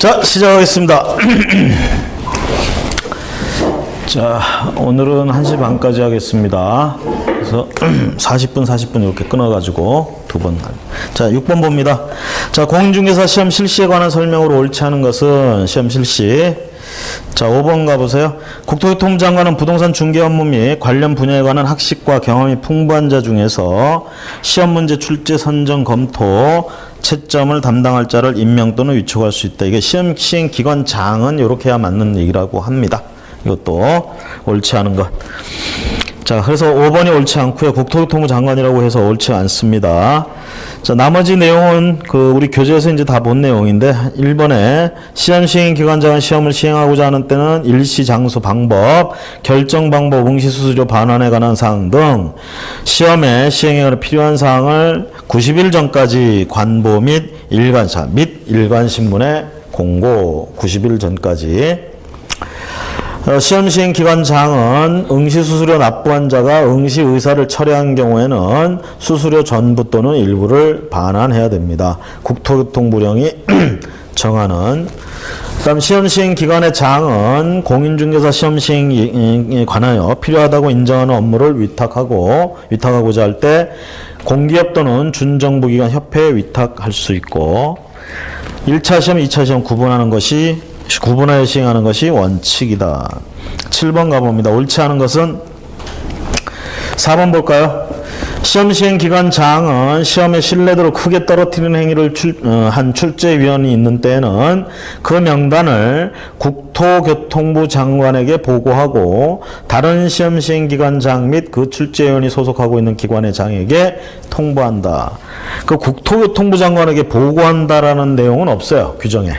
자, 시작하겠습니다. 자, 오늘은 1시 반까지 하겠습니다. 그래서 40분 이렇게 끊어가지고 두 번. 자, 6번 봅니다. 자, 공인중개사 시험 실시에 관한 설명으로 옳지 않은 것은 시험 실시. 자, 5번 가보세요. 국토교통부 장관은 부동산 중개 업무 및 관련 분야에 관한 학식과 경험이 풍부한 자 중에서 시험 문제 출제 선정 검토 채점을 담당할 자를 임명 또는 위촉할 수 있다. 이게 시험 시행 기관장은 이렇게 해야 맞는 얘기라고 합니다. 이것도 옳지 않은 것. 자, 그래서 5번이 옳지 않고요. 국토교통부 장관이라고 해서 옳지 않습니다. 자, 나머지 내용은 우리 교재에서 이제 다 본 내용인데 1번에 시험 시행 기관장은 시험을 시행하고자 하는 때는 일시, 장소, 방법, 결정 방법, 응시 수수료 반환에 관한 사항 등 시험에 시행에 관한 필요한 사항을 90일 전까지 관보 및 일간신문에 공고 90일 전까지. 시험 시행 기관장은 응시 수수료 납부한 자가 응시 의사를 철회한 경우에는 수수료 전부 또는 일부를 반환해야 됩니다. 국토교통부령이 정하는. 그다음 시험 시행 기관의 장은 공인중개사 시험 시행에 관하여 필요하다고 인정하는 업무를 위탁하고자 할 때 공기업 또는 준정부기관 협회에 위탁할 수 있고 1차 시험, 2차 시험 구분하여 시행하는 것이 원칙이다. 7번 가봅니다. 옳지 않은 것은 4번 볼까요? 시험 시행 기관장은 시험의 신뢰도를 크게 떨어뜨리는 행위를 한 출제위원이 있는 때에는 그 명단을 국토교통부 장관에게 보고하고 다른 시험 시행 기관장 및 그 출제위원이 소속하고 있는 기관의 장에게 통보한다. 그 국토교통부 장관에게 보고한다라는 내용은 없어요. 규정에.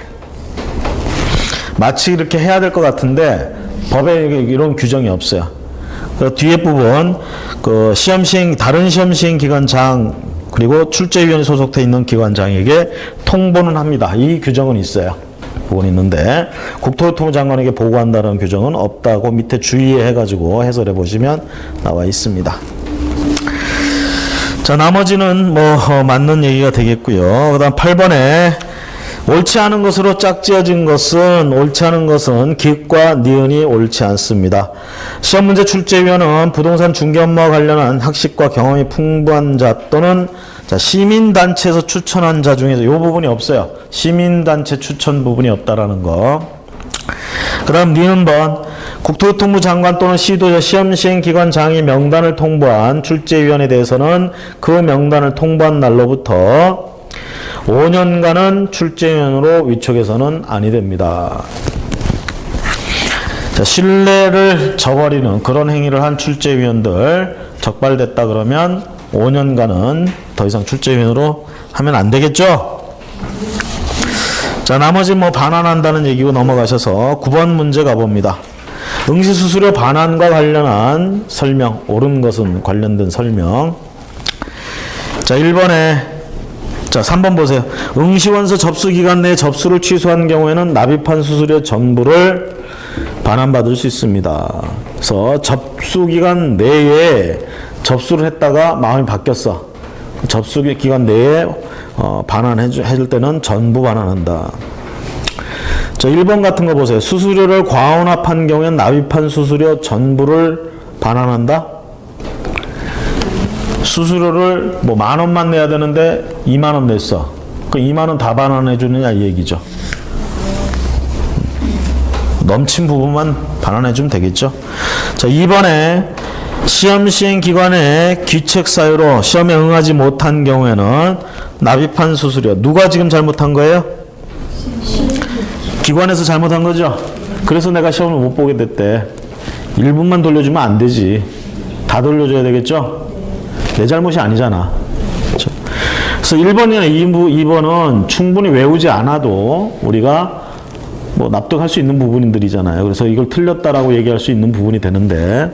마치 이렇게 해야 될 것 같은데 법에 이런 규정이 없어요. 그 뒤에 부분 다른 시험 시행 기관장 그리고 출제위원이 소속돼 있는 기관장에게 통보는 합니다. 이 규정은 있어요. 부분이 있는데 국토교통부 장관에게 보고한다는 규정은 없다고 밑에 주의해 가지고 해설해 보시면 나와 있습니다. 자, 나머지는 맞는 얘기가 되겠고요. 그다음 8번에 옳지 않은 것으로 짝지어진 옳지 않은 것은 기읍과 니은이 옳지 않습니다. 시험 문제 출제위원은 부동산 중개 업무와 관련한 학식과 경험이 풍부한 자 또는 시민단체에서 추천한 자 중에서 이 부분이 없어요. 시민단체 추천 부분이 없다라는 거. 그 다음 니은번 국토교통부 장관 또는 시도자 시험 시행 기관장이 명단을 통보한 출제위원에 대해서는 그 명단을 통보한 날로부터 5년간은 출제위원으로 위촉해서는 아니 됩니다. 자, 신뢰를 저버리는 그런 행위를 한 출제위원들 적발됐다 그러면 5년간은 더 이상 출제위원으로 하면 안 되겠죠? 자, 나머지 반환한다는 얘기고 넘어가셔서 9번 문제 가봅니다. 응시수수료 반환과 관련한 설명, 옳은 것은 관련된 설명. 자, 1번에 3번 보세요. 응시원서 접수기간 내에 접수를 취소한 경우에는 납입한 수수료 전부를 반환받을 수 있습니다. 그래서 접수기간 내에 접수를 했다가 마음이 바뀌었어. 접수기간 내에 반환해줄 때는 전부 반환한다. 자, 1번 같은 거 보세요. 수수료를 과혼합한 경우에는 납입한 수수료 전부를 반환한다. 수수료를 10,000원만 내야 되는데 20,000원 냈어. 그 20,000원 다 반환해 주느냐 이 얘기죠. 넘친 부분만 반환해 주면 되겠죠. 자, 2번에 시험 시행 기관의 귀책 사유로 시험에 응하지 못한 경우에는 납입한 수수료 누가 지금 잘못한 거예요? 기관에서 잘못한 거죠. 그래서 내가 시험을 못 보게 됐대. 1분만 돌려주면 안 되지. 다 돌려줘야 되겠죠. 내 잘못이 아니잖아. 그렇죠? 그래서 1번이나 2번은 충분히 외우지 않아도 우리가 납득할 수 있는 부분들이잖아요. 그래서 이걸 틀렸다라고 얘기할 수 있는 부분이 되는데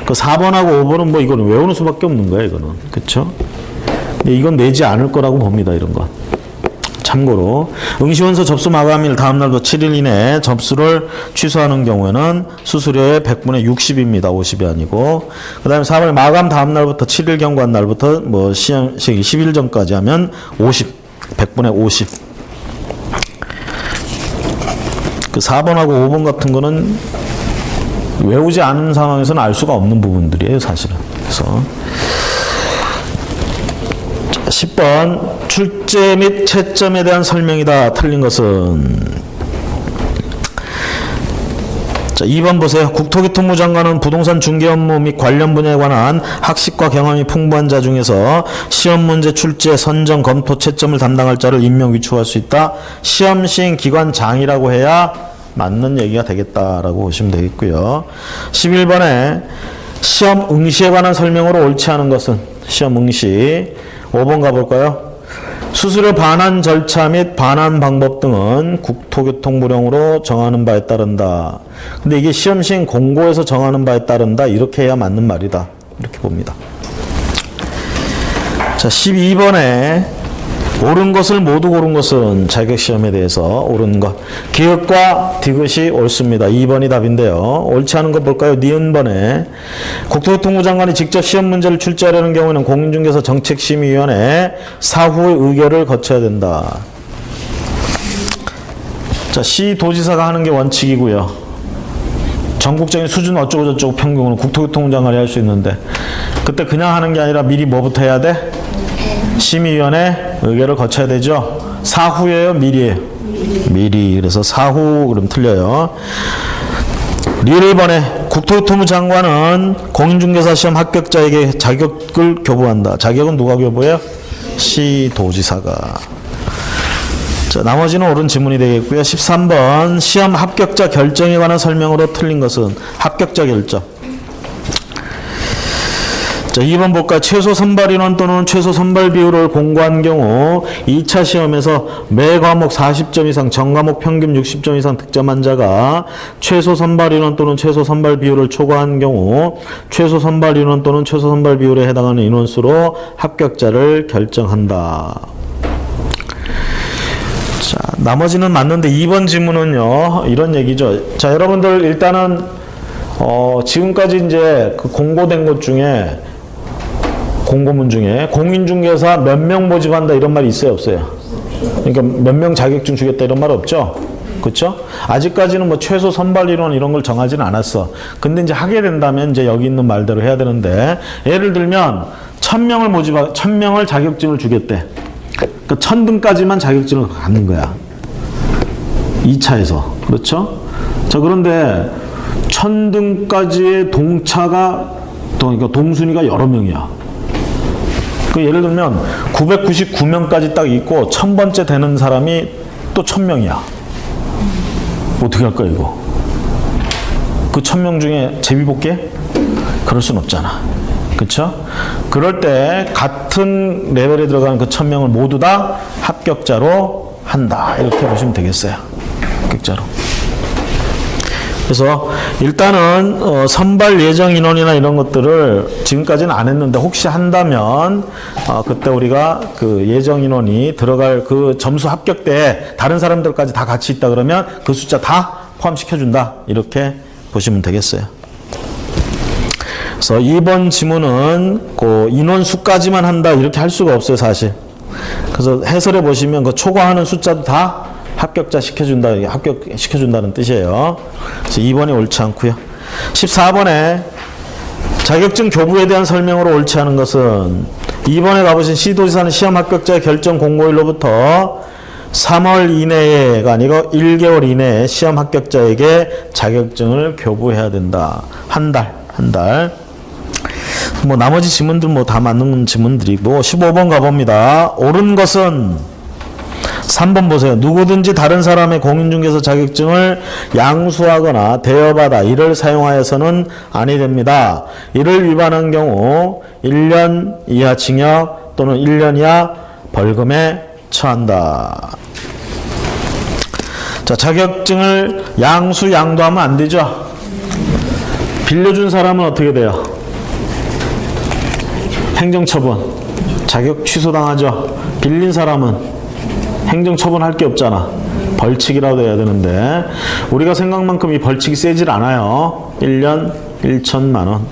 그 4번하고 5번은 이거는 외우는 수밖에 없는 거예요. 이거는. 그렇죠? 근데 이건 내지 않을 거라고 봅니다. 이런 건. 참고로 응시원서 접수 마감일 다음 날부터 7일 이내에 접수를 취소하는 경우에는 수수료의 100분의 60입니다. 50이 아니고. 그 다음에 4번에 마감 다음 날부터 7일 경과한 날부터 시험 10일 전까지 하면 50, 100분의 50. 그 4번하고 5번 같은 거는 외우지 않은 상황에서는 알 수가 없는 부분들이에요, 사실은. 그래서 10번 출제 및 채점에 대한 설명이다. 틀린 것은 자, 2번 보세요. 국토교통부 장관은 부동산 중개 업무 및 관련 분야에 관한 학식과 경험이 풍부한 자 중에서 시험 문제 출제, 선정, 검토, 채점을 담당할 자를 임명, 위촉할 수 있다. 시험 시행 기관장이라고 해야 맞는 얘기가 되겠다라고 보시면 되겠고요. 11번에 시험 응시에 관한 설명으로 옳지 않은 것은 시험 응시. 5번 가볼까요? 수수료 반환 절차 및 반환 방법 등은 국토교통부령으로 정하는 바에 따른다. 근데 이게 시험 시행 공고에서 정하는 바에 따른다. 이렇게 해야 맞는 말이다. 이렇게 봅니다. 자, 12번에 옳은 것을 모두 고른 것은 자격시험에 대해서 옳은 것. 기역과 디귿이 옳습니다. 2번이 답인데요. 옳지 않은 것 볼까요? 니은번에 국토교통부 장관이 직접 시험 문제를 출제하려는 경우에는 공인중개사 정책심의위원회 사후의 의결을 거쳐야 된다. 자, 시도지사가 하는 게 원칙이고요. 전국적인 수준 어쩌고저쩌고 평균은 국토교통부 장관이 할 수 있는데 그때 그냥 하는 게 아니라 미리 뭐부터 해야 돼? 심의위원회 의결을 거쳐야 되죠. 사후예요, 미리예요? 미리. 그래서 사후 그럼 틀려요. 1번에 국토교통부 장관은 공인중개사 시험 합격자에게 자격을 교부한다. 자격은 누가 교부해요? 시도지사가. 자, 나머지는 옳은 지문이 되겠고요. 13번 시험 합격자 결정에 관한 설명으로 틀린 것은 합격자 결정. 자, 2번 볼까? 최소 선발 인원 또는 최소 선발 비율을 공고한 경우 2차 시험에서 매 과목 40점 이상, 전 과목 평균 60점 이상 득점한 자가 최소 선발 인원 또는 최소 선발 비율을 초과한 경우 최소 선발 인원 또는 최소 선발 비율에 해당하는 인원수로 합격자를 결정한다. 자, 나머지는 맞는데 2번 지문은요, 이런 얘기죠. 자, 여러분들 일단은 지금까지 이제 그 공고된 것 중에 공고문 중에 공인중개사 몇 명 모집한다 이런 말이 있어요, 없어요? 그러니까 몇 명 자격증 주겠다 이런 말 없죠? 그렇죠? 아직까지는 뭐 최소 선발 인원 이런 걸 정하지는 않았어. 근데 이제 하게 된다면 이제 여기 있는 말대로 해야 되는데, 예를 들면 1000명을 자격증을 주겠대. 그 1000등까지만 자격증을 갖는 거야. 2차에서. 그렇죠? 자, 그런데 1000등까지의 동차가, 그러니까 동순위가 여러 명이야. 그 예를 들면 999명까지 딱 있고 1000번째 되는 사람이 또 1000명이야. 어떻게 할까 이거? 그 1000명 중에 제비뽑기? 그럴 순 없잖아. 그쵸? 그럴 때 같은 레벨에 들어가는 그 1000명을 모두 다 합격자로 한다. 이렇게 보시면 되겠어요. 합격자로. 그래서 일단은 선발 예정 인원이나 이런 것들을 지금까지는 안 했는데 혹시 한다면 그때 우리가 그 예정 인원이 들어갈 그 점수 합격 때 다른 사람들까지 다 같이 있다 그러면 그 숫자 다 포함시켜준다. 이렇게 보시면 되겠어요. 그래서 2번 지문은 그 인원수까지만 한다 이렇게 할 수가 없어요, 사실. 그래서 해설해 보시면 그 초과하는 숫자도 다 합격자 시켜준다, 합격시켜준다는 뜻이에요. 그래서 2번이 옳지 않고요. 14번에 자격증 교부에 대한 설명으로 옳지 않은 것은 2번에 가보신 시도지사는 시험 합격자의 결정 공고일로부터 3월 이내가 아니고 1개월 이내에 시험 합격자에게 자격증을 교부해야 된다. 한 달. 뭐 나머지 지문들 뭐 다 맞는 지문들이고 15번 가봅니다. 옳은 것은 3번 보세요. 누구든지 다른 사람의 공인중개사 자격증을 양수하거나 대여받아 이를 사용하여서는 아니 됩니다. 이를 위반한 경우 1년 이하 징역 또는 1년 이하 벌금에 처한다. 자, 자격증을 양수하면 안 되죠. 빌려준 사람은 어떻게 돼요? 행정처분. 자격 취소당하죠. 빌린 사람은 행정처분할 게 없잖아. 벌칙이라도 해야 되는데 우리가 생각만큼 이 벌칙이 세질 않아요. 1년 1천만 원.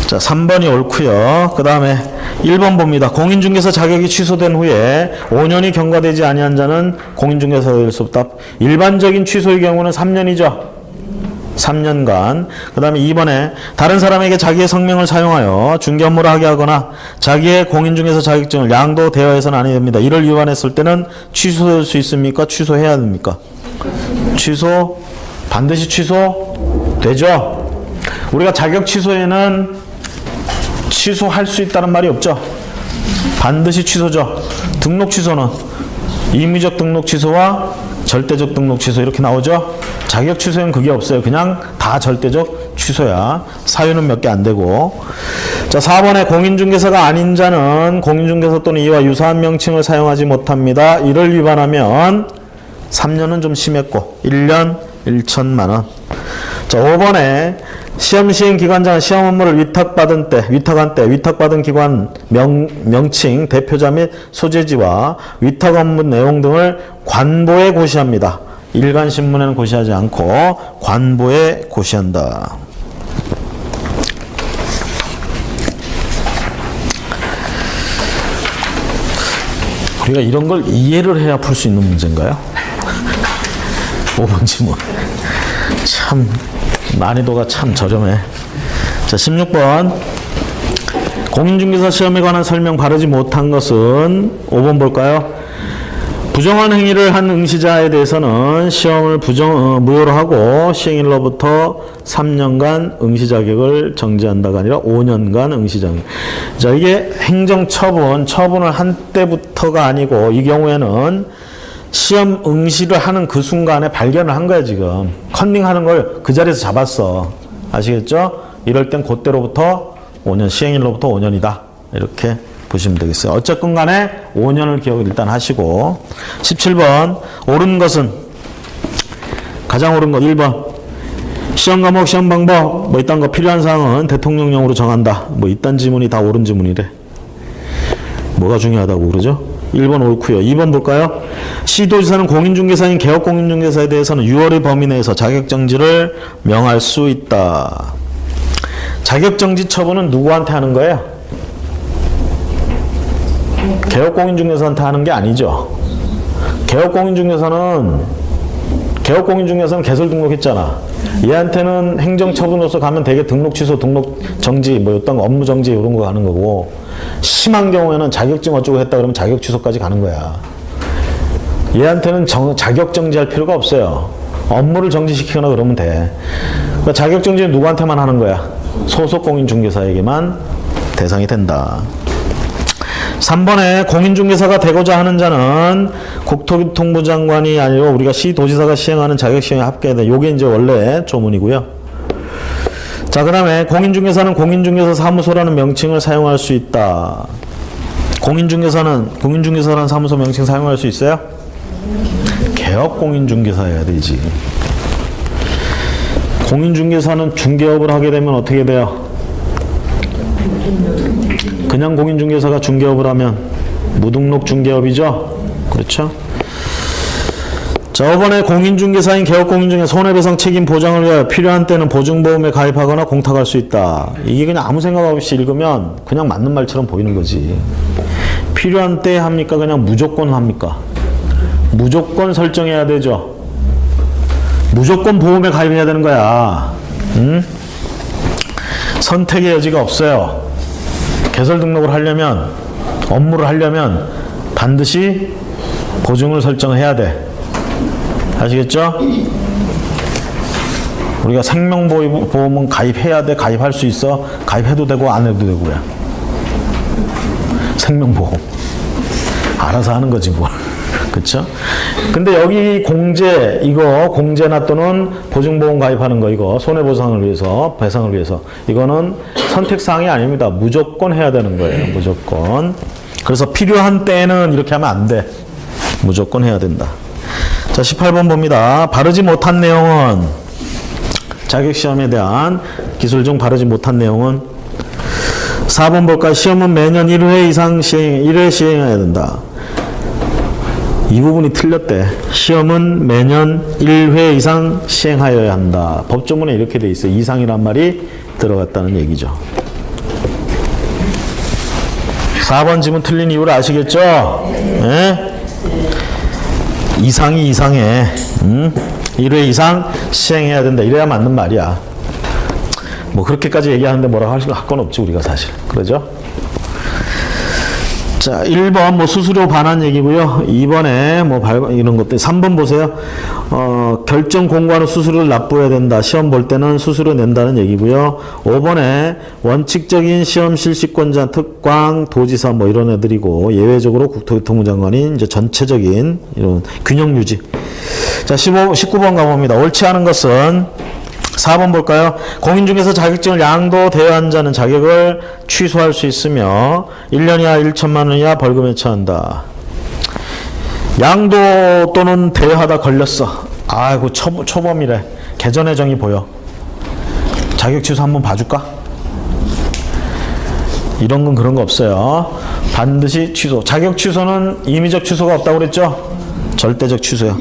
자, 3번이 옳고요. 그 다음에 1번 봅니다. 공인중개사 자격이 취소된 후에 5년이 경과되지 아니한 자는 공인중개사가 될 수 없다. 일반적인 취소의 경우는 3년이죠. 3년간. 그 다음에 2번에 다른 사람에게 자기의 성명을 사용하여 중개 업무를 하게 하거나 자기의 공인중개사 자격증을 양도 대여해서는 아니 됩니다. 이를 위반했을 때는 취소될 수 있습니까? 취소해야 됩니까? 취소, 반드시 취소되죠. 우리가 자격 취소에는 취소할 수 있다는 말이 없죠. 반드시 취소죠. 등록 취소는 임의적 등록 취소와 절대적 등록 취소 이렇게 나오죠. 자격 취소에는 그게 없어요. 그냥 다 절대적 취소야. 사유는 몇 개 안 되고. 자, 4번에 공인중개사가 아닌 자는 공인중개사 또는 이와 유사한 명칭을 사용하지 못합니다. 이를 위반하면 3년은 좀 심했고 1년 1천만 원. 자, 5번에 시험 시행 기관장은 시험 업무를 위탁한 때 위탁받은 기관 명칭, 대표자 및 소재지와 위탁 업무 내용 등을 관보에 고시합니다. 일간신문에는 고시하지 않고 관보에 고시한다. 우리가 이런 걸 이해를 해야 풀 수 있는 문제인가요? 5번 지문. 참 난이도가 참 저렴해. 자, 16번 공인중개사 시험에 관한 설명 바르지 못한 것은 5번 볼까요? 부정한 행위를 한 응시자에 대해서는 시험을 무효로 하고 시행일로부터 3년간 응시 자격을 정지한다가 아니라 5년간 응시 자격. 자, 이게 처분을 한 때부터가 아니고 이 경우에는 시험 응시를 하는 그 순간에 발견을 한 거야. 지금 컨닝하는 걸 그 자리에서 잡았어. 아시겠죠? 이럴 땐 그때로부터 5년, 시행일로부터 5년이다 이렇게 보시면 되겠어요. 어쨌건 간에 5년을 기억을 일단 하시고. 17번 옳은 것은 가장 옳은 것 1번 시험 과목 시험 방법 뭐 이딴 거 필요한 사항은 대통령령으로 정한다. 뭐 이딴 지문이 다 옳은 지문이래. 뭐가 중요하다고 그러죠? 1번 옳고요. 2번 볼까요? 시도지사는 공인중개사인 개업공인중개사에 대해서는 6월의 범위 내에서 자격정지를 명할 수 있다. 자격정지 처분은 누구한테 하는 거예요? 개업공인중개사한테 하는 게 아니죠. 개업공인중개사는 개설 등록했잖아. 얘한테는 행정처분으로서 가면 되게 등록 취소, 등록 정지, 뭐 어떤 업무 정지 이런 거 가는 거고, 심한 경우에는 자격증 어쩌고 했다 그러면 자격 취소까지 가는 거야. 얘한테는 자격 정지할 필요가 없어요. 업무를 정지시키거나 그러면 돼. 그러니까 자격 정지는 누구한테만 하는 거야? 소속 공인중개사에게만 대상이 된다. 3번에 공인중개사가 되고자 하는 자는 국토교통부 장관이 아니고 우리가 시도지사가 시행하는 자격시험에 합격해야 돼. 요게 이제 원래 조문이고요. 자, 그 다음에 공인중개사는 공인중개사 사무소라는 명칭을 사용할 수 있다. 공인중개사라는 사무소 명칭 사용할 수 있어요? 개업공인중개사여야 되지. 공인중개사는 중개업을 하게 되면 어떻게 돼요? 그냥 공인중개사가 중개업을 하면 무등록 중개업이죠? 그렇죠? 자, 5번에 공인중개사인 개업공인중개사 손해배상 책임 보장을 위하여 필요한 때는 보증보험에 가입하거나 공탁할 수 있다. 이게 그냥 아무 생각 없이 읽으면 그냥 맞는 말처럼 보이는 거지. 필요한 때 합니까? 그냥 무조건 합니까? 무조건 설정해야 되죠. 무조건 보험에 가입해야 되는 거야. 응? 선택의 여지가 없어요. 개설 등록을 하려면, 업무를 하려면 반드시 보증을 설정해야 돼. 아시겠죠? 우리가 생명보험은 가입해야 돼, 가입할 수 있어, 가입해도 되고 안 해도 되고요. 생명보험 알아서 하는 거지 뭐. 그쵸? 근데 여기 공제나 또는 보증보험 가입하는 거, 이거 손해보상을 위해서, 배상을 위해서, 이거는 선택사항이 아닙니다. 무조건 해야 되는 거예요. 무조건. 그래서 필요한 때는 이렇게 하면 안 돼. 무조건 해야 된다. 자, 18번 봅니다. 바르지 못한 내용은, 자격시험에 대한 기술 중 바르지 못한 내용은 4번 볼까요? 시험은 매년 1회 이상 1회 시행해야 된다. 이 부분이 틀렸대. 시험은 매년 1회 이상 시행하여야 한다. 법조문에 이렇게 돼 있어요. 이상이란 말이 들어갔다는 얘기죠. 4번 지문 틀린 이유를 아시겠죠? 네? 이상이 이상해. 1회 이상 시행해야 된다. 이래야 맞는 말이야. 뭐 그렇게까지 얘기하는데 뭐라고 할 건 없지 우리가 사실. 그러죠? 자, 1번 뭐 수수료 반환 얘기고요. 2번에 뭐 이런 것들. 3번 보세요. 결정 공고한 후 수수료를 납부해야 된다. 시험 볼 때는 수수료 낸다는 얘기고요. 5번에 원칙적인 시험 실시권자 특광 도지사 뭐 이런 애들이고 예외적으로 국토교통부 장관이 이제 전체적인 이런 균형 유지. 자, 19번 가봅니다. 옳지 않은 것은 4번 볼까요? 공인 중에서 자격증을 양도 대여한 자는 자격을 취소할 수 있으며 1년 이하 1천만 원 이하 벌금에 처한다. 양도 또는 대여하다 걸렸어. 아이고 초범이래. 개전의 정의 보여. 자격 취소 한번 봐줄까? 이런 건 그런 거 없어요. 반드시 취소. 자격 취소는 임의적 취소가 없다고 그랬죠? 절대적 취소요.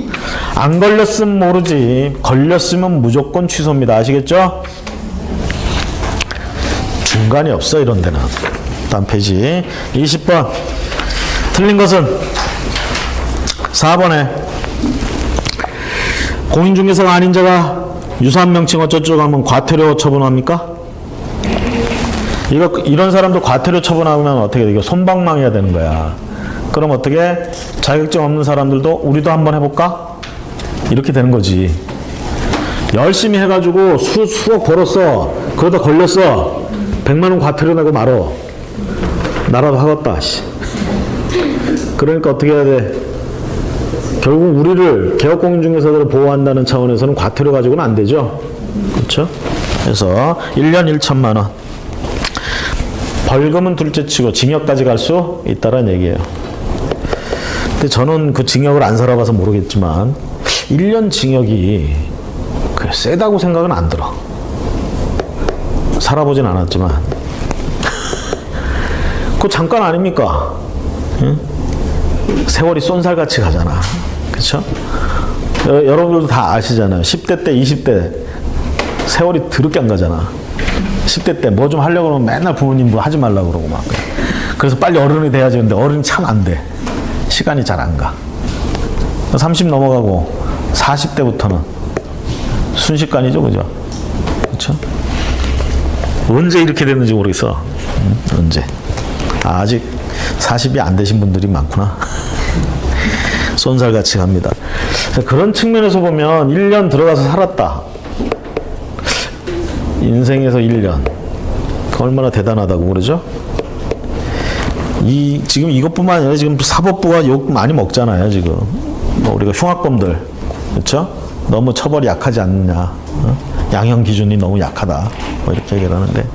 안 걸렸으면 모르지 걸렸으면 무조건 취소입니다. 아시겠죠? 중간이 없어 이런 데는. 다음 페이지 20번 틀린 것은 4번에 공인중개사가 아닌 자가 유사한 명칭 어쩌고저쩌고 하면 과태료 처분합니까? 이런 사람도 과태료 처분하면 어떻게 돼? 이거 솜방망이가 되는 거야. 그럼 어떻게? 자격증 없는 사람들도 우리도 한번 해볼까? 이렇게 되는 거지. 열심히 해가지고 수억 벌었어. 그러다 걸렸어. 100만 원 과태료 내고 말어. 나라도 하겠다. 그러니까 어떻게 해야 돼? 결국 우리를 개업공인중개사들을 보호한다는 차원에서는 과태료 가지고는 안 되죠. 그렇죠? 그래서 1년 1천만 원. 벌금은 둘째치고 징역까지 갈 수 있다는 얘기예요. 근데 저는 그 징역을 안 살아봐서 모르겠지만 1년 징역이 그래 세다고 생각은 안 들어. 살아보진 않았지만 그거 잠깐 아닙니까? 응? 세월이 쏜살같이 가잖아. 그렇죠? 여러분들도 다 아시잖아요. 10대 때 20대 세월이 더럽게 안 가잖아. 10대 때 뭐 좀 하려고 그러면 맨날 부모님 뭐 하지 말라고 그러고 막. 그래서 빨리 어른이 돼야지. 근데 어른이 참 안 돼. 시간이 잘 안 가. 30 넘어가고 40대부터는 순식간이죠. 그죠? 그렇죠? 언제 이렇게 됐는지 모르겠어. 언제. 아직 40이 안 되신 분들이 많구나. 쏜살같이 갑니다. 그런 측면에서 보면 1년 들어가서 살았다. 인생에서 1년. 얼마나 대단하다고 그러죠? 지금 이것뿐만 아니라 지금 사법부가 욕 많이 먹잖아요, 지금. 뭐 우리가 흉악범들. 그렇죠? 너무 처벌이 약하지 않느냐. 양형 기준이 너무 약하다. 뭐 이렇게 얘기를 하는데.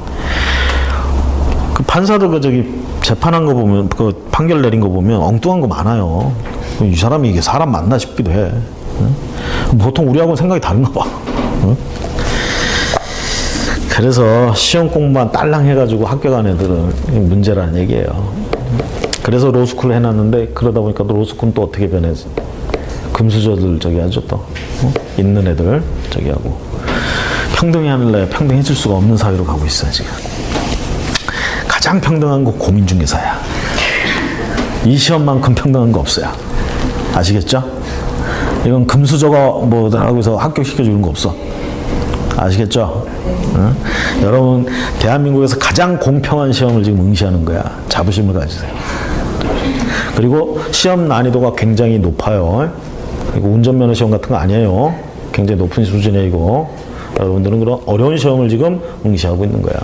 그 판사들 재판한 거 보면, 그 판결 내린 거 보면 엉뚱한 거 많아요. 이 사람이 이게 사람 맞나 싶기도 해. 보통 우리하고는 생각이 다른가 봐. 그래서 시험 공부만 딸랑 해가지고 합격한 애들은 문제라는 얘기예요. 그래서 로스쿨 해놨는데 그러다 보니까 또 로스쿨은 또 어떻게 변해서 금수저들 저기 하죠 또. 있는 애들 저기 하고. 평등히 하늘래 평등해질 수가 없는 사회로 가고 있어요 지금. 가장 평등한 거 공인중개사야. 이 시험만큼 평등한 거 없어요. 아시겠죠? 이건 금수저가 뭐 하고 해서 합격시켜주는 거 없어. 아시겠죠? 응? 여러분 대한민국에서 가장 공평한 시험을 지금 응시하는 거야. 자부심을 가지세요. 그리고 시험 난이도가 굉장히 높아요. 그리고 운전면허 시험 같은 거 아니에요. 굉장히 높은 수준이에요 이거. 여러분들은 그런 어려운 시험을 지금 응시하고 있는 거야.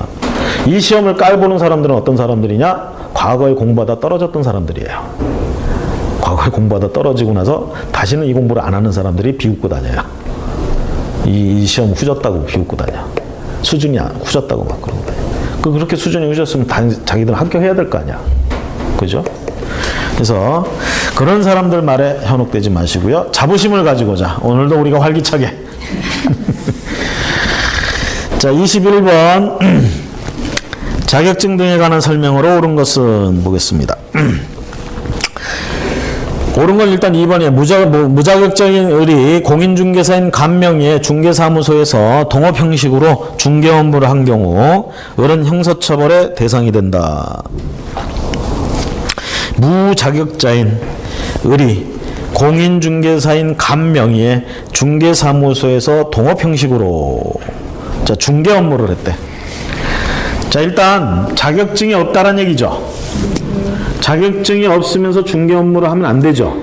이 시험을 깔보는 사람들은 어떤 사람들이냐? 과거에 공부하다 떨어졌던 사람들이에요. 과거에 공부하다 떨어지고 나서 다시는 이 공부를 안 하는 사람들이 비웃고 다녀요. 이 시험 후졌다고 비웃고 다녀. 수준이 후졌다고 막 그러고 다녀. 그렇게 수준이 후졌으면 자기들은 합격해야 될 거 아니야. 그죠? 그래서 그런 사람들 말에 현혹되지 마시고요. 자부심을 가지고자 오늘도 우리가 활기차게. 자, 21번 자격증 등에 관한 설명으로 옳은 것은 보겠습니다. 옳은 건 일단 2번이에요. 무자격적인 을이 공인중개사인 간명의의 중개사무소에서 동업 형식으로 중개 업무를 한 경우 을은 형사처벌의 대상이 된다. 무자격자인 을이 공인중개사인 간 명의의 중개사무소에서 동업 형식으로 자, 중개 업무를 했대. 자, 일단 자격증이 없다란 얘기죠. 자격증이 없으면서 중개 업무를 하면 안 되죠.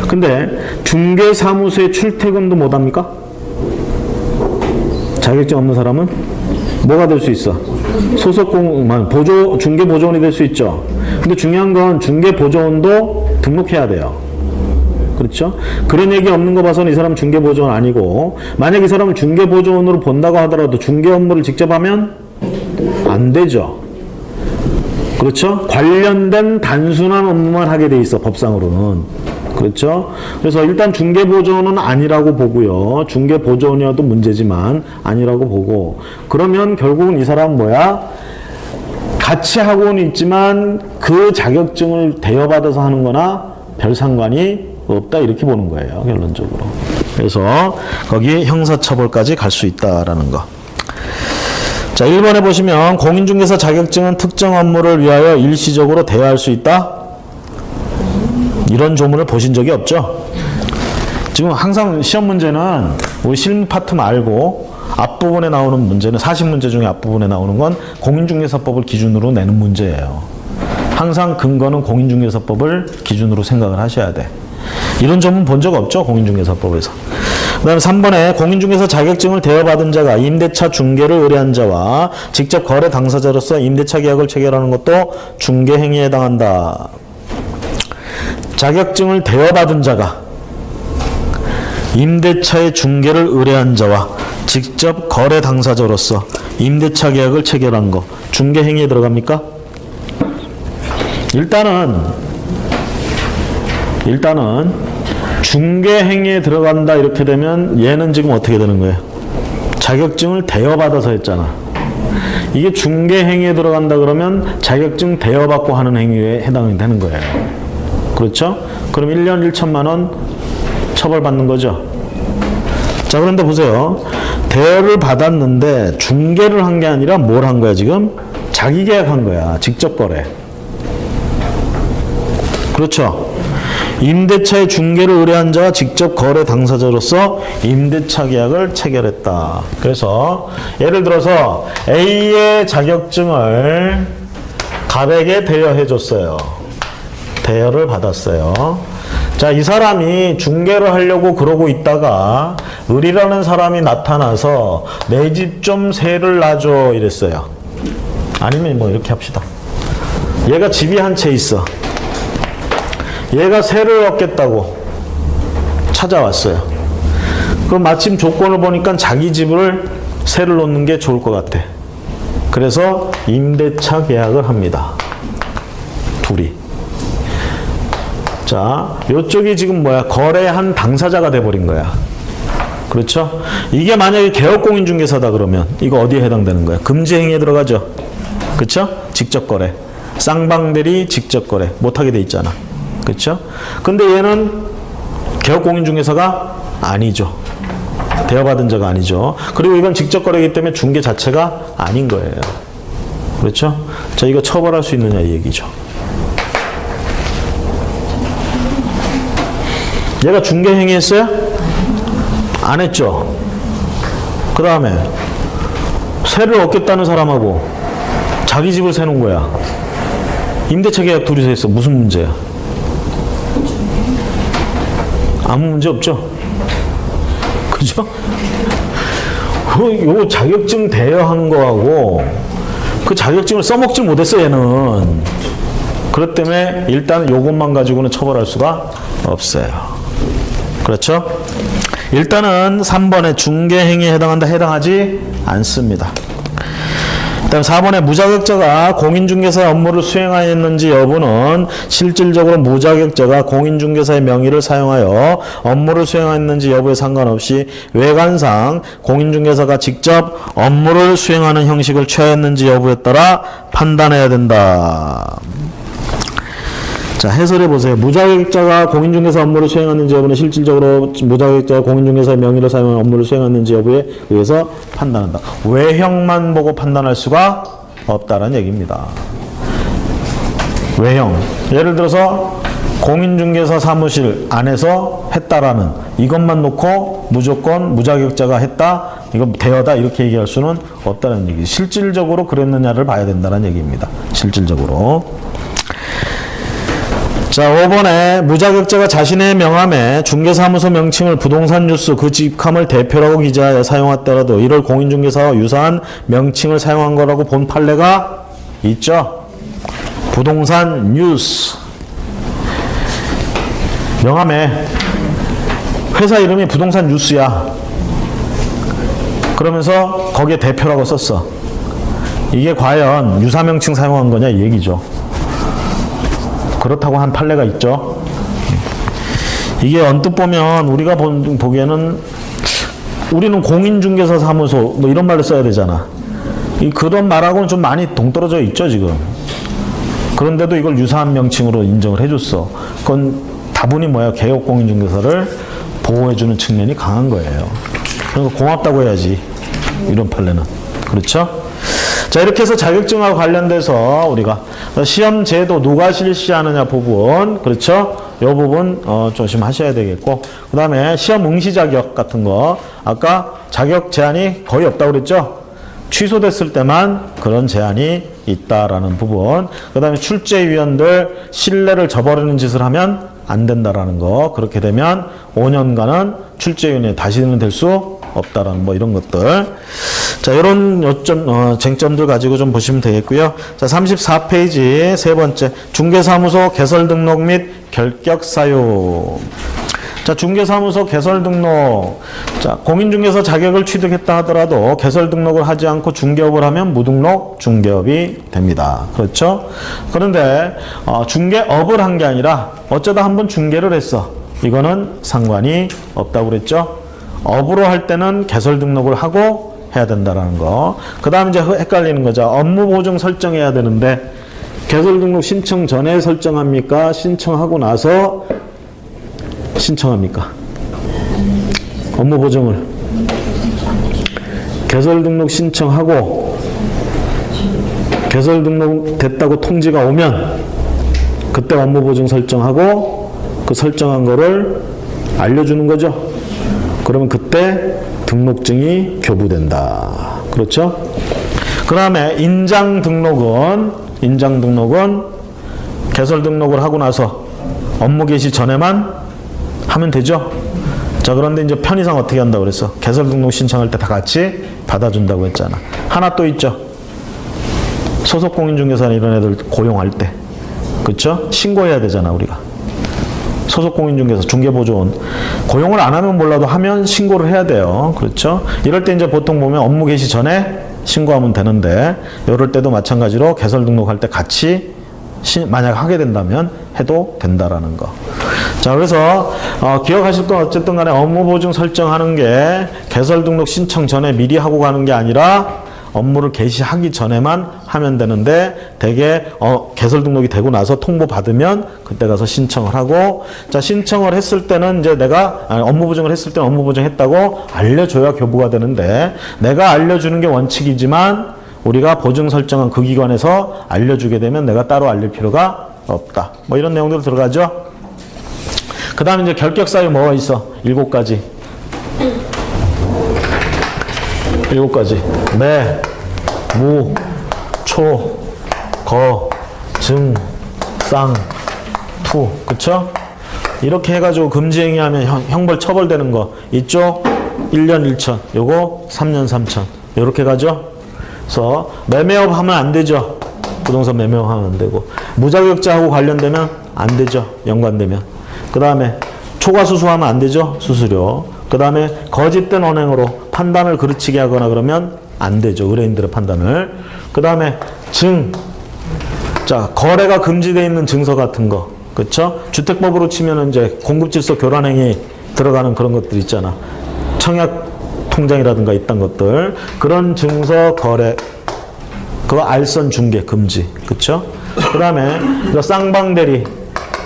근데 중개사무소에 출퇴근도 못 합니까? 자격증 없는 사람은 뭐가 될 수 있어? 소속공무원, 중개보조원이 될 수 있죠. 근데 중요한 건 중개보조원도 등록해야 돼요. 그렇죠? 그런 얘기 없는 거 봐서는 이 사람은 중개보조원 아니고, 만약 이 사람을 중개보조원으로 본다고 하더라도 중개 업무를 직접 하면 안 되죠. 그렇죠? 관련된 단순한 업무만 하게 돼 있어, 법상으로는. 그렇죠? 그래서 일단 중개보조원은 아니라고 보고요. 중개보조원이어도 문제지만 아니라고 보고, 그러면 결국은 이 사람은 뭐야? 같이 하고는 있지만 그 자격증을 대여받아서 하는 거나 별 상관이 없다, 이렇게 보는 거예요, 결론적으로. 그래서 거기 형사처벌까지 갈 수 있다라는 거. 자, 1번에 보시면 공인중개사 자격증은 특정 업무를 위하여 일시적으로 대여할 수 있다? 이런 조문을 보신 적이 없죠? 지금 항상 시험 문제는 우리 실무 파트 말고 앞부분에 나오는 문제는, 40문제 중에 앞부분에 나오는 건 공인중개사법을 기준으로 내는 문제예요. 항상 근거는 공인중개사법을 기준으로 생각을 하셔야 돼. 이런 점은 본 적 없죠, 공인중개사법에서. 그 다음에 3번에 공인중개사 자격증을 대여받은 자가 임대차 중개를 의뢰한 자와 직접 거래 당사자로서 임대차 계약을 체결하는 것도 중개행위에 해당한다. 자격증을 대여받은 자가 임대차의 중개를 의뢰한 자와 직접 거래 당사자로서 임대차 계약을 체결한 거 중개행위에 들어갑니까? 일단은 중개행위에 들어간다 이렇게 되면 얘는 지금 어떻게 되는 거예요? 자격증을 대여받아서 했잖아. 이게 중개행위에 들어간다 그러면 자격증 대여받고 하는 행위에 해당이 되는 거예요. 그렇죠? 그럼 1년 1천만 원 처벌받는 거죠. 자, 그런데 보세요. 대여를 받았는데 중개를 한 게 아니라 뭘 한 거야 지금? 자기 계약한 거야. 직접 거래. 그렇죠? 임대차의 중개를 의뢰한 자와 직접 거래 당사자로서 임대차 계약을 체결했다. 그래서 예를 들어서 A의 자격증을 갑에게 대여해 줬어요. 대여를 받았어요. 자, 이 사람이 중개를 하려고 그러고 있다가 을이라는 사람이 나타나서 내 집 좀 세를 놔줘 이랬어요. 아니면 뭐 이렇게 합시다. 얘가 집이 한 채 있어. 얘가 세를 얻겠다고 찾아왔어요. 그럼 마침 조건을 보니까 자기 집을 세를 놓는 게 좋을 것 같아. 그래서 임대차 계약을 합니다. 둘이. 자, 요쪽이 지금 뭐야? 거래한 당사자가 돼버린 거야. 그렇죠? 이게 만약에 개업공인중개사다 그러면 이거 어디에 해당되는 거야? 금지행위에 들어가죠. 그렇죠? 직접 거래. 쌍방대리 직접 거래 못하게 돼 있잖아. 그렇죠? 근데 얘는 개업공인중개사가 아니죠. 대여받은 자가 아니죠. 그리고 이건 직접 거래이기 때문에 중개 자체가 아닌 거예요. 그렇죠? 자, 이거 처벌할 수 있느냐 이 얘기죠. 얘가 중개행위 했어요? 안 했죠. 그 다음에 세를 얻겠다는 사람하고 자기 집을 세놓은 거야. 임대차 계약 둘이서 했어. 무슨 문제야? 아무 문제 없죠? 그죠? 요 자격증 대여한 거하고 그 자격증을 써먹지 못했어 얘는. 그렇기 때문에 일단 요것만 가지고는 처벌할 수가 없어요. 그렇죠? 일단은 3번에 중개행위에 해당한다, 해당하지 않습니다. 다음 4번에 무자격자가 공인중개사의 업무를 수행하였는지 여부는 실질적으로 무자격자가 공인중개사의 명의를 사용하여 업무를 수행했는지 여부에 상관없이 외관상 공인중개사가 직접 업무를 수행하는 형식을 취하였는지 여부에 따라 판단해야 된다. 자, 해설해 보세요. 무자격자가 공인중개사 업무를 수행하는지 여부는 실질적으로 무자격자가 공인중개사의 명의를 사용한 업무를 수행하는지 여부에 의해서 판단한다. 외형만 보고 판단할 수가 없다는 얘기입니다. 외형. 예를 들어서 공인중개사 사무실 안에서 했다라는 이것만 놓고 무조건 무자격자가 했다, 이거 대여다 이렇게 얘기할 수는 없다는 얘기. 실질적으로 그랬느냐를 봐야 된다는 얘기입니다. 실질적으로. 자, 5번에 무자격자가 자신의 명함에 중개사무소 명칭을 부동산 뉴스 그 직함을 대표라고 기재하여 사용했더라도 이를 공인중개사와 유사한 명칭을 사용한 거라고 본 판례가 있죠. 부동산 뉴스. 명함에 회사 이름이 부동산 뉴스야. 그러면서 거기에 대표라고 썼어. 이게 과연 유사명칭 사용한 거냐 이 얘기죠. 그렇다고 한 판례가 있죠. 이게 언뜻 보면 우리가 보기에는 우리는 공인중개사 사무소 뭐 이런 말을 써야 되잖아. 그런 말하고는 좀 많이 동떨어져 있죠 지금. 그런데도 이걸 유사한 명칭으로 인정을 해줬어. 그건 다분히 뭐야, 개혁공인중개사를 보호해주는 측면이 강한 거예요. 그러니까 고맙다고 해야지 이런 판례는. 그렇죠? 자, 이렇게 해서 자격증하고 관련돼서 우리가 시험 제도 누가 실시하느냐 부분, 그렇죠? 이 부분 조심하셔야 되겠고, 그 다음에 시험 응시 자격 같은 거 아까 자격 제한이 거의 없다고 그랬죠? 취소됐을 때만 그런 제한이 있다라는 부분, 그 다음에 출제위원들 신뢰를 저버리는 짓을 하면 안 된다라는 거, 그렇게 되면 5년간은 출제위원회 다시는 될 수 없다라는 뭐 이런 것들. 자, 이런 요점, 쟁점들 가지고 좀 보시면 되겠고요. 자, 34페이지 세 번째, 중개사무소 개설 등록 및 결격 사유. 자, 중개사무소 개설 등록. 자, 공인중개사 자격을 취득했다 하더라도 개설 등록을 하지 않고 중개업을 하면 무등록 중개업이 됩니다. 그렇죠? 그런데 중개업을 한 게 아니라 어쩌다 한번 중개를 했어. 이거는 상관이 없다고 그랬죠? 업으로 할 때는 개설 등록을 하고 해야 된다라는 거. 그 다음 이제 헷갈리는 거죠. 업무 보증 설정해야 되는데 개설 등록 신청 전에 설정합니까? 신청하고 나서 신청합니까? 업무 보증을 개설 등록 신청하고 개설 등록 됐다고 통지가 오면 그때 업무 보증 설정하고 그 설정한 거를 알려주는 거죠. 그러면 그때 등록증이 교부된다. 그렇죠? 그 다음에 인장 등록은 개설 등록을 하고 나서 업무 개시 전에만 하면 되죠? 자, 그런데 이제 편의상 어떻게 한다고 그랬어? 개설 등록 신청할 때 다 같이 받아준다고 했잖아. 하나 또 있죠? 소속 공인중개사 이런 애들 고용할 때. 그렇죠? 신고해야 되잖아, 우리가. 소속 공인중개사, 중개보조원. 고용을 안 하면 몰라도 하면 신고를 해야 돼요. 그렇죠? 이럴 때 이제 보통 보면 업무 개시 전에 신고하면 되는데, 이럴 때도 마찬가지로 개설 등록할 때 같이 만약 하게 된다면 해도 된다라는 거. 자, 그래서 기억하실 건 어쨌든 간에 업무 보증 설정하는 게 개설 등록 신청 전에 미리 하고 가는 게 아니라 업무를 개시하기 전에만 하면 되는데, 대개 개설 등록이 되고 나서 통보 받으면 그때 가서 신청을 하고, 자, 신청을 했을 때는 이제 내가 업무 보증을 했을 때는 업무 보증했다고 알려줘야 교부가 되는데, 내가 알려주는 게 원칙이지만 우리가 보증 설정한 그 기관에서 알려주게 되면 내가 따로 알릴 필요가 없다. 뭐 이런 내용들 들어가죠. 그 다음에 이제 결격 사유 뭐가 있어? 7가지. 7가지. 매, 무, 초, 거, 증, 쌍, 투. 그쵸? 이렇게 해가지고 금지행위하면 형벌 처벌되는 거 있죠? 1년 1천, 요거 3년 3천. 요렇게 가죠? 그래서 매매업 하면 안 되죠? 부동산 매매업 하면 안 되고. 무자격자하고 관련되면 안 되죠? 연관되면. 그 다음에 초과수수하면 안 되죠? 수수료. 그 다음에 거짓된 언행으로 판단을 그르치게 하거나 그러면 안 되죠. 의뢰인들의 판단을. 그 다음에 증. 자, 거래가 금지되어 있는 증서 같은 거. 그쵸? 주택법으로 치면 이제 공급질서 교란행위 들어가는 그런 것들 있잖아. 청약 통장이라든가 있던 것들. 그런 증서 거래. 그거 알선 중개 금지. 그쵸? 그 다음에 쌍방대리.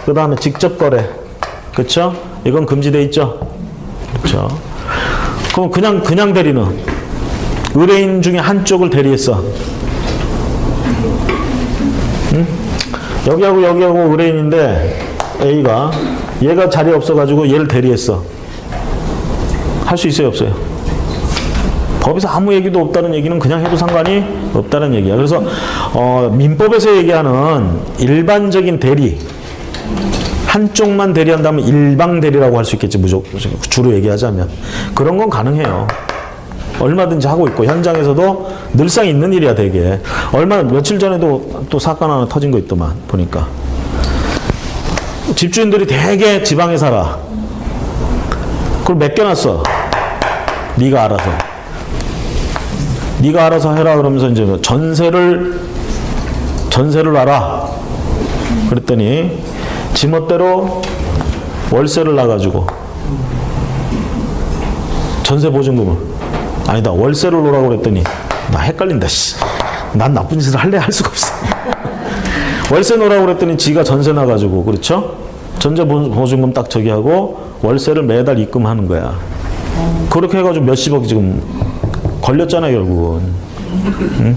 그 다음에 직접 거래. 그쵸? 이건 금지되어 있죠? 그렇죠. 그럼 그냥 대리는 의뢰인 중에 한쪽을 대리했어. 응? 여기하고 여기하고 의뢰인인데 A가 얘가 자리에 없어가지고 얘를 대리했어. 할 수 있어요, 없어요? 법에서 아무 얘기도 없다는 얘기는 그냥 해도 상관이 없다는 얘기야. 그래서 민법에서 얘기하는 일반적인 대리, 한쪽만 대리한다면 일방 대리라고 할 수 있겠지, 무조건 주로 얘기하자면. 그런 건 가능해요. 얼마든지 하고 있고 현장에서도 늘상 있는 일이야, 되게. 며칠 전에도 또 사건 하나 터진 거 있더만 보니까. 집주인들이 되게 지방에 살아. 그걸 맡겨놨어. 네가 알아서 해라 그러면서 이제 전세를 알아. 그랬더니 지멋대로 월세를 놔가지고 전세 보증금을 아니다 월세를 놓으라고 그랬더니 나 헷갈린다. 씨. 난 나쁜 짓을 할 수가 없어. 월세 놓으라고 그랬더니 지가 전세 놔가지고 그렇죠? 전세 보증금 딱 저기 하고 월세를 매달 입금하는 거야. 그렇게 해가지고 몇십억 지금 걸렸잖아요, 결국은. 응?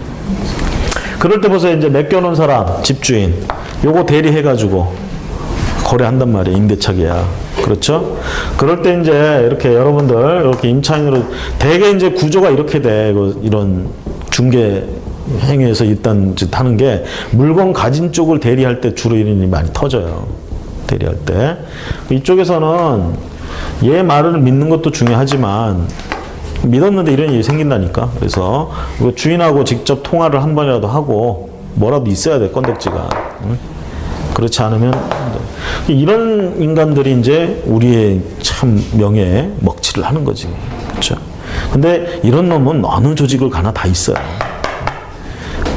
그럴 때 보세요. 이제 맡겨놓은 사람, 집주인, 요거 대리해가지고 거래한단 말이에요. 임대차계야. 그렇죠? 그럴 때 이제 이렇게 여러분들, 이렇게 임차인으로, 대개 이제 구조가 이렇게 돼. 이런 중개 행위에서 일단 하는 게 물건 가진 쪽을 대리할 때 주로 이런 일이 많이 터져요. 대리할 때. 이쪽에서는 얘 말을 믿는 것도 중요하지만 믿었는데 이런 일이 생긴다니까. 그래서 주인하고 직접 통화를 한 번이라도 하고 뭐라도 있어야 돼, 건덕지가. 응? 그렇지 않으면 이런 인간들이 이제 우리의 참 명예에 먹칠을 하는 거지. 그렇죠? 근데 이런 놈은 어느 조직을 가나 다 있어요.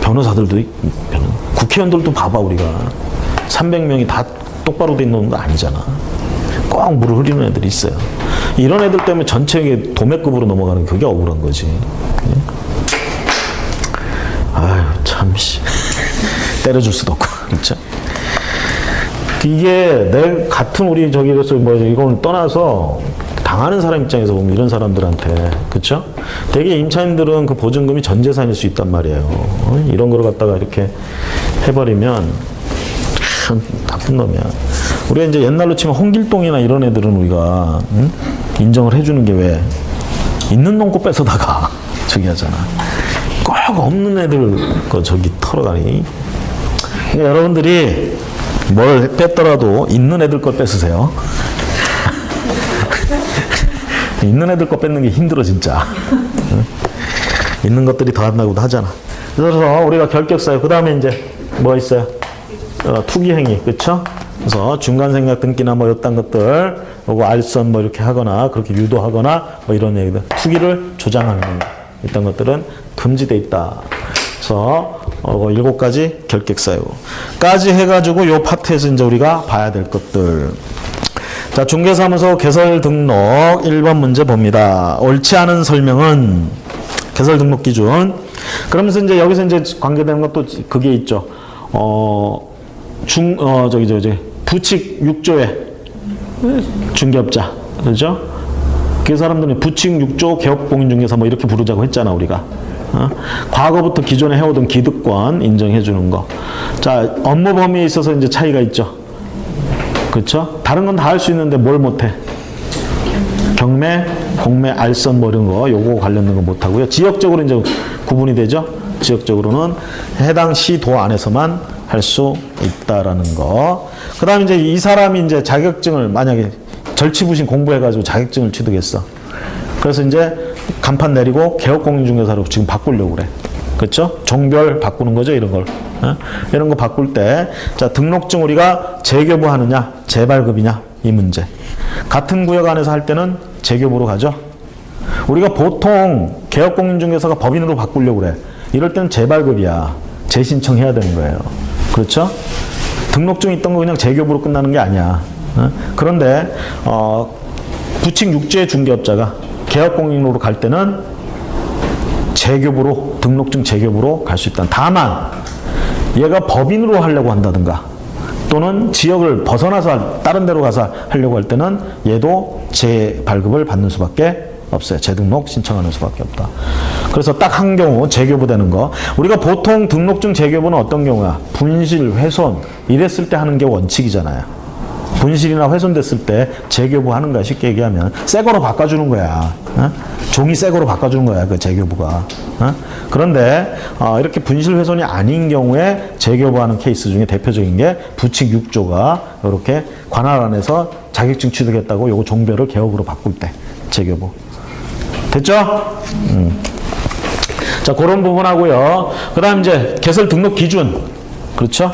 변호사들도 국회의원들도 봐봐. 우리가 300명이 다 똑바로 돼 있는 놈도 아니잖아. 꼭 물을 흐리는 애들이 있어요. 이런 애들 때문에 전체에 도매급으로 넘어가는 게 그게 억울한 거지. 아유, 참, 씨. 때려줄 수도 없고, 그렇죠? 이게 내 같은 우리 저기로서 뭐 이걸 떠나서 당하는 사람 입장에서 보면 이런 사람들한테, 그렇죠? 되게 임차인들은 그 보증금이 전 재산일 수 있단 말이에요. 이런 걸 갖다가 이렇게 해버리면 참 나쁜 놈이야. 우리가 이제 옛날로 치면 홍길동이나 이런 애들은 우리가 인정을 해주는 게 왜 있는 놈 거 뺏어다가 저기 하잖아. 꼭 없는 애들 거 저기 털어가니. 그러니까 여러분들이 뭘 뺐더라도 있는 애들 걸 뺏으세요. 있는 애들 거 뺏는 게 힘들어 진짜. 있는 것들이 더 한다고도 하잖아. 그래서 우리가 결격사유, 그 다음에 이제 뭐가 있어요? 투기행위, 그렇죠? 그래서 중간생각 등기나 뭐 이딴 것들, 요거 알선 뭐 이렇게 하거나 그렇게 유도하거나 뭐 이런 얘기들, 투기를 조장하는 이딴 것들은 금지돼 있다. 그래서 7가지 결격사유까지 해가지고 요 파트에서 이제 우리가 봐야 될 것들. 자, 중개사무소 개설 등록 1번 문제 봅니다. 옳지 않은 설명은 개설 등록 기준. 그러면서 이제 여기서 이제 관계되는 것도 그게 있죠. 부칙 6조의 중개업자. 그죠? 그 사람들은 부칙 6조 개업공인중개사 뭐 이렇게 부르자고 했잖아, 우리가. 과거부터 기존에 해오던 기득권 인정해 주는 거. 자, 업무 범위에 있어서 이제 차이가 있죠. 그렇죠? 다른 건 다 할 수 있는데 뭘 못해? 경매, 공매, 알선 뭐 이런 거, 요거 관련된 거 못하고요. 지역적으로 이제 구분이 되죠. 지역적으로는 해당 시도 안에서만 할 수 있다라는 거. 그 다음에 이제 이 사람이 이제 자격증을 만약에 절치부심 공부해가지고 자격증을 취득했어. 그래서 이제 간판 내리고 개업공인중개사로 지금 바꾸려고 그래. 그렇죠? 종별 바꾸는 거죠, 이런 걸. 이런 거 바꿀 때, 자, 등록증 우리가 재교부 하느냐, 재발급이냐, 이 문제. 같은 구역 안에서 할 때는 재교부로 가죠. 우리가 보통 개업공인중개사가 법인으로 바꾸려고 그래. 이럴 때는 재발급이야. 재신청해야 되는 거예요. 그렇죠? 등록증 있던 거 그냥 재교부로 끝나는 게 아니야. 그런데 부칙 6조의 중개업자가 개업공인으로 갈 때는 재교부로, 등록증 재교부로 갈 수 있다. 다만 얘가 법인으로 하려고 한다든가 또는 지역을 벗어나서 다른 데로 가서 하려고 할 때는 얘도 재발급을 받는 수밖에 없어요. 재등록 신청하는 수밖에 없다. 그래서 딱 한 경우 재교부되는 거. 우리가 보통 등록증 재교부는 어떤 경우야? 분실, 훼손 이랬을 때 하는 게 원칙이잖아요. 분실이나 훼손됐을 때 재교부하는 거야. 쉽게 얘기하면 새 거로 바꿔주는 거야. 어? 종이 새 거로 바꿔주는 거야. 그 재교부가. 어? 그런데 이렇게 분실 훼손이 아닌 경우에 재교부하는 케이스 중에 대표적인 게 부칙 6조가 이렇게 관할 안에서 자격증 취득했다고 요거 종별을 개업으로 바꿀 때 재교부. 됐죠? 자, 그런 부분하고요. 그 다음 이제 개설 등록 기준. 그렇죠?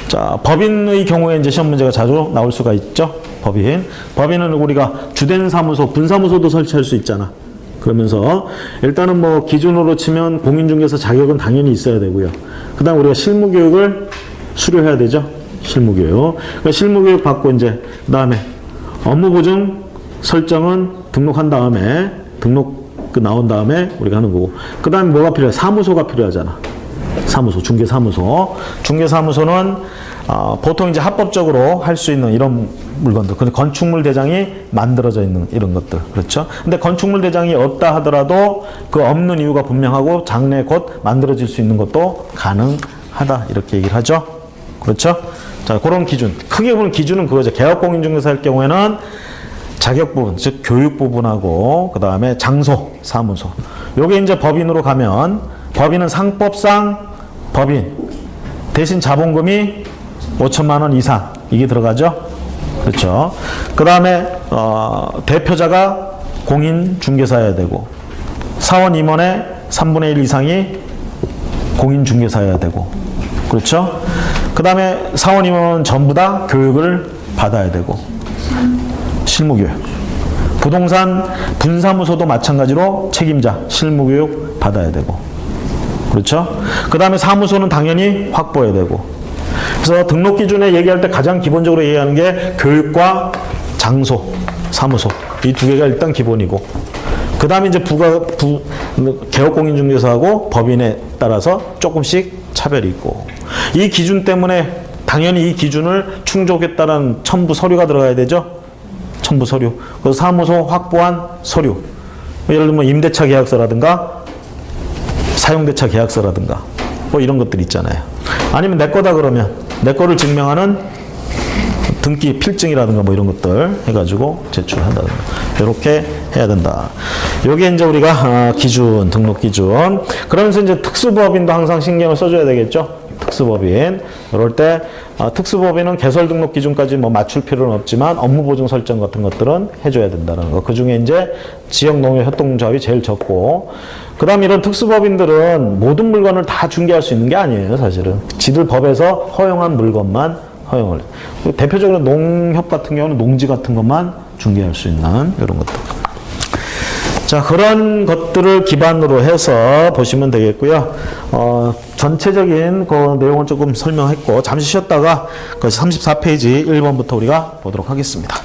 자, 법인의 경우에 이제 시험 문제가 자주 나올 수가 있죠. 법인은 우리가 주된 사무소, 분사무소도 설치할 수 있잖아. 그러면서 일단은 뭐 기준으로 치면 공인중개사 자격은 당연히 있어야 되고요. 그 다음 우리가 실무교육을 수료해야 되죠. 실무교육. 그러니까 실무교육 받고 이제 그 다음에 업무보증 설정은 등록한 다음에 나온 다음에 우리가 하는 거고. 그 다음에 뭐가 필요해? 사무소가 필요하잖아. 사무소, 중개사무소. 중개사무소는 보통 이제 합법적으로 할 수 있는 이런 물건들. 근데 건축물 대장이 만들어져 있는 이런 것들. 그렇죠? 근데 건축물 대장이 없다 하더라도 그 없는 이유가 분명하고 장래 곧 만들어질 수 있는 것도 가능하다. 이렇게 얘기를 하죠. 그렇죠? 자, 그런 기준. 크게 보면 기준은 그거죠. 개업공인중개사 할 경우에는 자격 부분, 즉 교육 부분하고 그 다음에 장소, 사무소. 요게 이제 법인으로 가면 법인은 상법상 법인 대신 자본금이 5천만 원 이상 이게 들어가죠. 그렇죠. 그 다음에 대표자가 공인중개사여야 되고 사원 임원의 3분의 1 이상이 공인중개사여야 되고 그렇죠. 그 다음에 사원 임원은 전부 다 교육을 받아야 되고 실무교육. 부동산 분사무소도 마찬가지로 책임자 실무교육 받아야 되고 그렇죠. 그 다음에 사무소는 당연히 확보해야 되고. 그래서 등록 기준에 얘기할 때 가장 기본적으로 얘기하는 게 교육과 장소, 사무소 이 두 개가 일단 기본이고 그 다음에 이제 개업공인중개사하고 법인에 따라서 조금씩 차별이 있고 이 기준 때문에 당연히 이 기준을 충족했다는 첨부 서류가 들어가야 되죠. 첨부 서류. 그 사무소 확보한 서류. 예를 들면 임대차 계약서라든가 사용대차 계약서라든가 뭐 이런 것들 있잖아요. 아니면 내 거다 그러면 내 거를 증명하는 등기 필증이라든가 뭐 이런 것들 해가지고 제출한다든가 이렇게 해야 된다. 요게 이제 우리가 기준, 등록 기준. 그러면서 이제 특수법인도 항상 신경을 써줘야 되겠죠. 특수법인. 이럴 때 특수법인은 개설 등록 기준까지 뭐 맞출 필요는 없지만 업무 보증 설정 같은 것들은 해줘야 된다는 거. 그 중에 이제 지역농협협동조합이 제일 적고, 그 다음 이런 특수법인들은 모든 물건을 다 중개할 수 있는 게 아니에요, 사실은. 지들 법에서 허용한 물건만 허용을. 대표적으로 농협 같은 경우는 농지 같은 것만 중개할 수 있는 이런 것들. 자, 그런 것들을 기반으로 해서 보시면 되겠고요. 전체적인 그 내용을 조금 설명했고, 잠시 쉬었다가 그 34페이지 1번부터 우리가 보도록 하겠습니다.